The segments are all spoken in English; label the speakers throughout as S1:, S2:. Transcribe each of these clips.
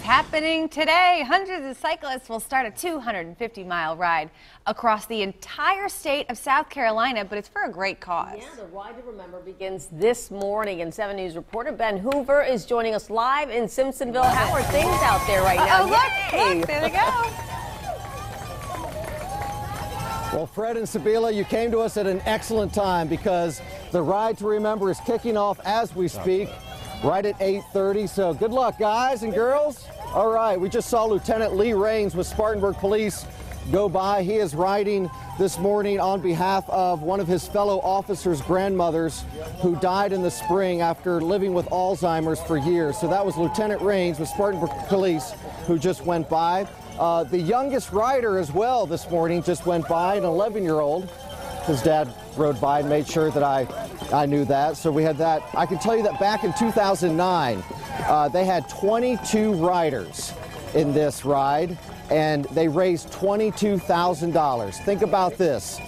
S1: happening today. Hundreds of cyclists will start a 250-mile ride across the entire state of South Carolina, but it's for a great cause.
S2: Yeah, the Ride to Remember begins this morning, and 7 News reporter Ben Hoover is joining us live in Simpsonville. How are things out there right now?
S1: Look, there they go.
S3: Well, Fred and Sabila, you came to us at an excellent time because the Ride to Remember is kicking off as we speak, right at 8:30. So good luck, guys and girls. All right, we just saw Lieutenant Lee Raines with Spartanburg Police go by. He is riding this morning on behalf of one of his fellow officers' grandmothers who died in the spring after living with Alzheimer's for years. So that was Lieutenant Raines with Spartanburg Police who just went by. The youngest rider as well this morning just went by, an 11-year-old. His dad rode by and made sure that I knew that. So we had that. I can tell you that back in 2009, they had 22 riders in this ride, and they raised $22,000. Think about this.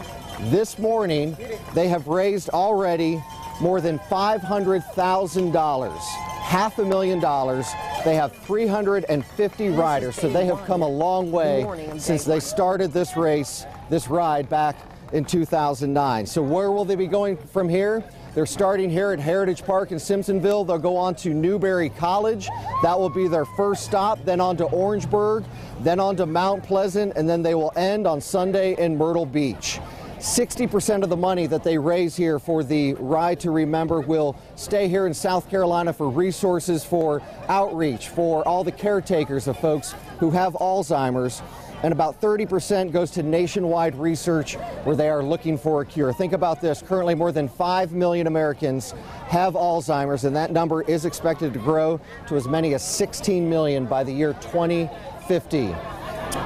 S3: This morning, they have raised already more than $500,000, $500,000. They have 350 riders, so they have come a long way since they started this race, this ride back in 2009. So where will they be going from here? They're starting here at Heritage Park in Simpsonville. They'll go on to Newberry College. That will be their first stop, then on to Orangeburg, then on to Mount Pleasant, and then they will end on Sunday in Myrtle Beach. 60% of the money that they raise here for the Ride to Remember will stay here in South Carolina for resources, for outreach, for all the caretakers of folks who have Alzheimer's. And about 30% goes to nationwide research where they are looking for a cure. Think about this. Currently, more than 5 million Americans have Alzheimer's, and that number is expected to grow to as many as 16 million by the year 2050.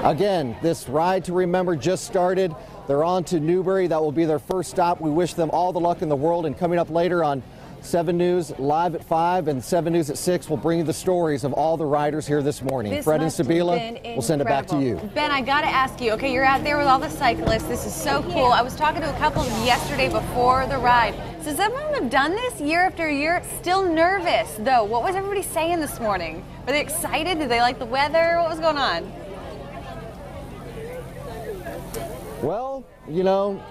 S3: Again, this Ride to Remember just started. They're on to Newberry. That will be their first stop. We wish them all the luck in the world. And coming up later on 7 News live at 5 and 7 News at 6, we'll bring you the stories of all the riders here this morning. Fred and Sabila, we'll send it back to you.
S1: Ben, I got to ask you, okay, you're out there with all the cyclists. This is so cool. I was talking to a couple yesterday before the ride. So some of them have done this year after year. Still nervous, though. What was everybody saying this morning? Were they excited? Did they like the weather? What was going on?
S3: Well, you know,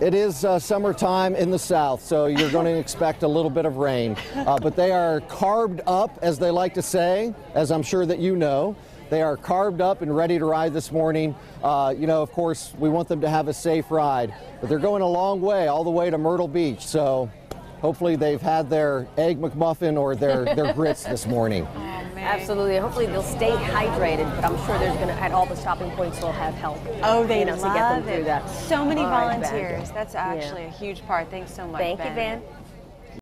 S3: it is summertime in the South, so you're going to expect a little bit of rain. But they are carved up, as they like to say, as I'm sure that you know. They are carved up and ready to ride this morning. You know, of course, we want them to have a safe ride. But they're going a long way, all the way to Myrtle Beach. So hopefully they've had their Egg McMuffin or their grits this morning.
S2: Absolutely. Hopefully they'll stay hydrated, but I'm sure there's going to, at all the stopping points, they'll have help.
S1: Oh, they
S2: love to get them through that.
S1: So many
S2: All right,
S1: volunteers.
S2: Ben.
S1: That's actually a huge part. Thanks so much,
S2: Thank you, Ben.